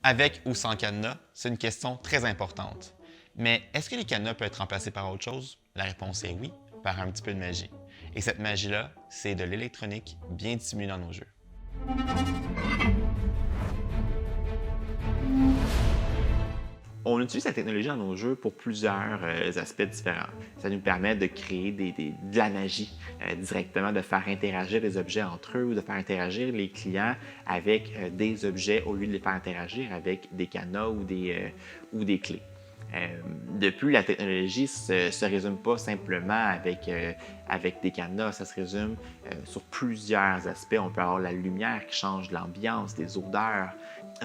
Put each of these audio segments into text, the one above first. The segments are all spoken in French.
Avec ou sans cadenas, c'est une question très importante. Mais est-ce que les cadenas peuvent être remplacés par autre chose? La réponse est oui, par un petit peu de magie. Et cette magie-là, c'est de l'électronique bien dissimulée dans nos jeux. On utilise la technologie dans nos jeux pour plusieurs aspects différents. Ça nous permet de créer de la magie directement, de faire interagir les objets entre eux ou de faire interagir les clients avec des objets au lieu de les faire interagir avec des cadenas ou des clés. De plus, la technologie ne se résume pas simplement avec des cadenas, ça se résume sur plusieurs aspects. On peut avoir la lumière qui change l'ambiance, des odeurs,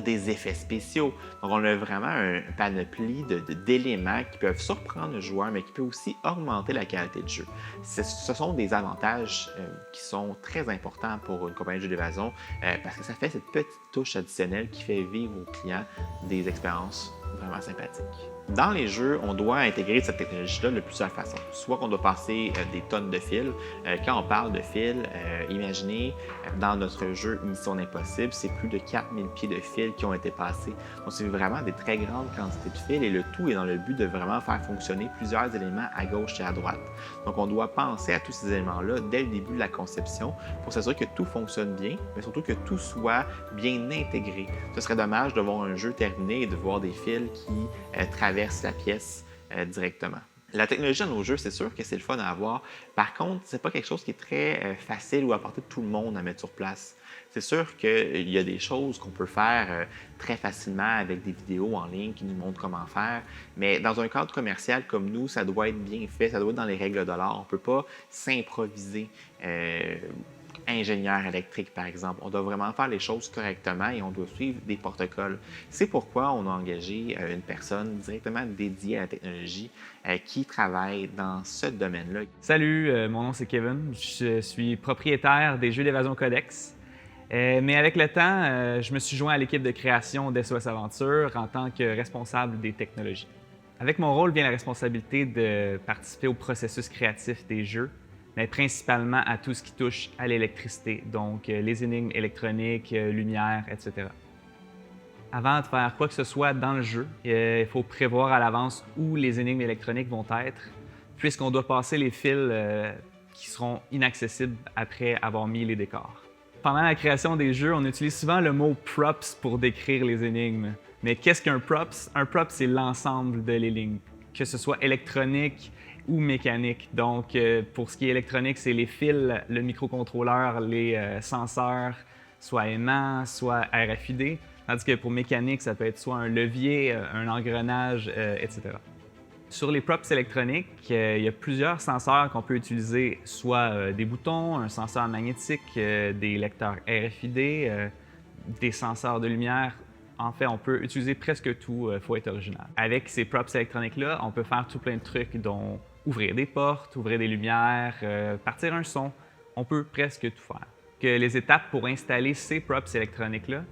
des effets spéciaux. Donc, on a vraiment un panoplie d'éléments qui peuvent surprendre le joueur, mais qui peut aussi augmenter la qualité de jeu. Ce sont des avantages qui sont très importants pour une compagnie de jeux d'évasion parce que ça fait cette petite touche additionnelle qui fait vivre aux clients des expériences vraiment sympathiques. Dans les jeux, on doit intégrer cette technologie-là de plusieurs façons. Soit qu'on doit passer des tonnes de fils. Quand on parle de fils, imaginez dans notre jeu Mission Impossible, c'est plus de 4000 pieds de fils qui ont été passés. Donc, c'est vraiment des très grandes quantités de fils et le tout est dans le but de vraiment faire fonctionner plusieurs éléments à gauche et à droite. Donc, on doit penser à tous ces éléments-là dès le début de la conception pour s'assurer que tout fonctionne bien, mais surtout que tout soit bien intégré. Ce serait dommage de voir un jeu terminé et de voir des fils qui traversent la pièce directement. La technologie dans nos jeux, c'est sûr que c'est le fun à avoir. Par contre, c'est pas quelque chose qui est très facile ou à portée de tout le monde à mettre sur place. C'est sûr qu'il y a des choses qu'on peut faire très facilement avec des vidéos en ligne qui nous montrent comment faire, mais dans un cadre commercial comme nous, ça doit être bien fait, ça doit être dans les règles de l'art. On ne peut pas s'improviser ingénieur électrique, par exemple. On doit vraiment faire les choses correctement et on doit suivre des protocoles. C'est pourquoi on a engagé une personne directement dédiée à la technologie qui travaille dans ce domaine-là. Salut, mon nom c'est Kevin. Je suis propriétaire des Jeux d'évasion Codex. Mais avec le temps, je me suis joint à l'équipe de création d'SOS Aventure en tant que responsable des technologies. Avec mon rôle vient la responsabilité de participer au processus créatif des jeux, mais principalement à tout ce qui touche à l'électricité, donc les énigmes électroniques, lumière, etc. Avant de faire quoi que ce soit dans le jeu, il faut prévoir à l'avance où les énigmes électroniques vont être, puisqu'on doit passer les fils qui seront inaccessibles après avoir mis les décors. Pendant la création des jeux, on utilise souvent le mot « props » pour décrire les énigmes. Mais qu'est-ce qu'un props? Un prop, c'est l'ensemble de l'énigme, que ce soit électronique ou mécanique. Donc, pour ce qui est électronique, c'est les fils, le microcontrôleur, les senseurs, soit aimants, soit RFID. Tandis que pour mécanique, ça peut être soit un levier, un engrenage, etc. Sur les props électroniques, il y a plusieurs senseurs qu'on peut utiliser, soit des boutons, un senseur magnétique, des lecteurs RFID, des senseurs de lumière. En fait, on peut utiliser presque tout, il faut être original. Avec ces props électroniques-là, on peut faire tout plein de trucs, dont ouvrir des portes, ouvrir des lumières, partir un son. On peut presque tout faire. Les étapes pour installer ces props électroniques-là,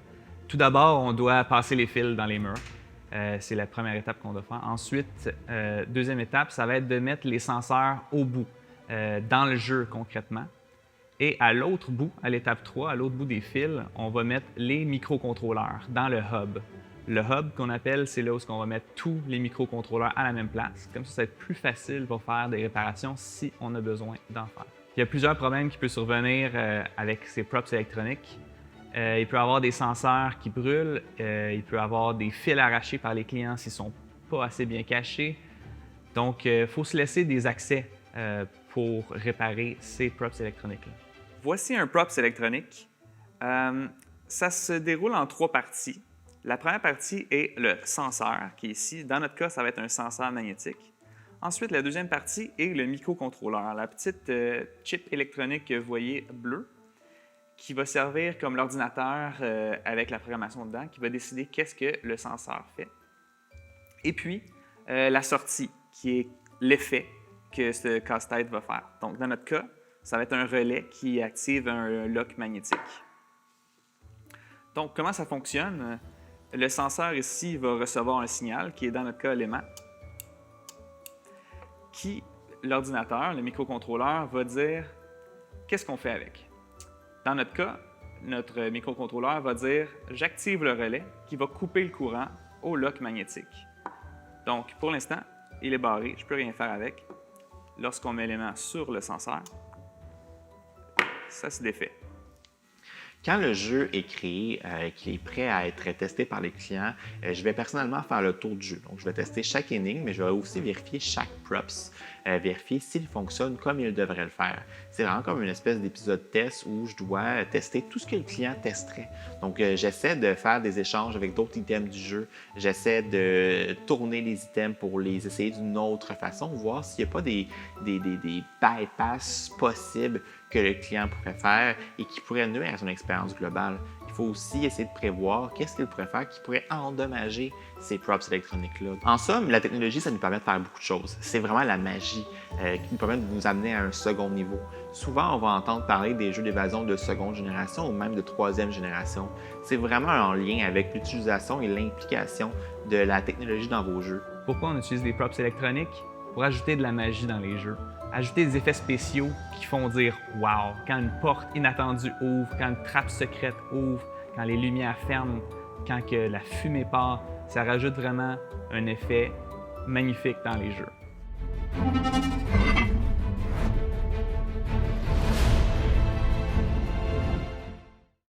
tout d'abord, on doit passer les fils dans les murs. C'est la première étape qu'on doit faire. Ensuite, deuxième étape, ça va être de mettre les senseurs au bout, dans le jeu concrètement. Et à l'autre bout, à l'étape 3, à l'autre bout des fils, on va mettre les microcontrôleurs dans le hub. Le hub qu'on appelle, c'est là où on va mettre tous les microcontrôleurs à la même place. Comme ça va être plus facile pour faire des réparations si on a besoin d'en faire. Il y a plusieurs problèmes qui peuvent survenir avec ces props électroniques. Il peut y avoir des senseurs qui brûlent, il peut y avoir des fils arrachés par les clients s'ils ne sont pas assez bien cachés. Donc, il faut se laisser des accès pour réparer ces props électroniques-là. Voici un props électronique. Ça se déroule en 3 parties. La première partie est le senseur, qui est ici. Dans notre cas, ça va être un senseur magnétique. Ensuite, la deuxième partie est le microcontrôleur, la petite chip électronique que vous voyez bleue, qui va servir comme l'ordinateur avec la programmation dedans, qui va décider qu'est-ce que le senseur fait. Et puis, la sortie, qui est l'effet que ce casse-tête va faire. Donc, dans notre cas, ça va être un relais qui active un lock magnétique. Donc, comment ça fonctionne? Le senseur ici va recevoir un signal, qui est dans notre cas l'aimant, qui, l'ordinateur, le microcontrôleur, va dire qu'est-ce qu'on fait avec. Dans notre cas, notre microcontrôleur va dire « J'active le relais » qui va couper le courant au lock magnétique. Donc, pour l'instant, il est barré, je ne peux rien faire avec. Lorsqu'on met l'élément sur le senseur, ça se défait. Quand le jeu est créé, qu'il est prêt à être testé par les clients, je vais personnellement faire le tour du jeu. Donc, je vais tester chaque énigme, mais je vais aussi vérifier chaque props, vérifier s'il fonctionne comme il devrait le faire. C'est vraiment comme une espèce d'épisode test où je dois tester tout ce que le client testerait. Donc, j'essaie de faire des échanges avec d'autres items du jeu. J'essaie de tourner les items pour les essayer d'une autre façon, voir s'il n'y a pas des bypass possibles que le client pourrait faire et qui pourrait nuire à son expérience globale. Il faut aussi essayer de prévoir qu'est-ce qu'il pourrait faire qui pourrait endommager ces props électroniques-là. En somme, la technologie, ça nous permet de faire beaucoup de choses. C'est vraiment la magie qui nous permet de nous amener à un second niveau. Souvent, on va entendre parler des jeux d'évasion de seconde génération ou même de troisième génération. C'est vraiment en lien avec l'utilisation et l'implication de la technologie dans vos jeux. Pourquoi on utilise des props électroniques? Pour ajouter de la magie dans les jeux. Ajouter des effets spéciaux qui font dire « wow » quand une porte inattendue ouvre, quand une trappe secrète ouvre, quand les lumières ferment, quand que la fumée part. Ça rajoute vraiment un effet magnifique dans les jeux.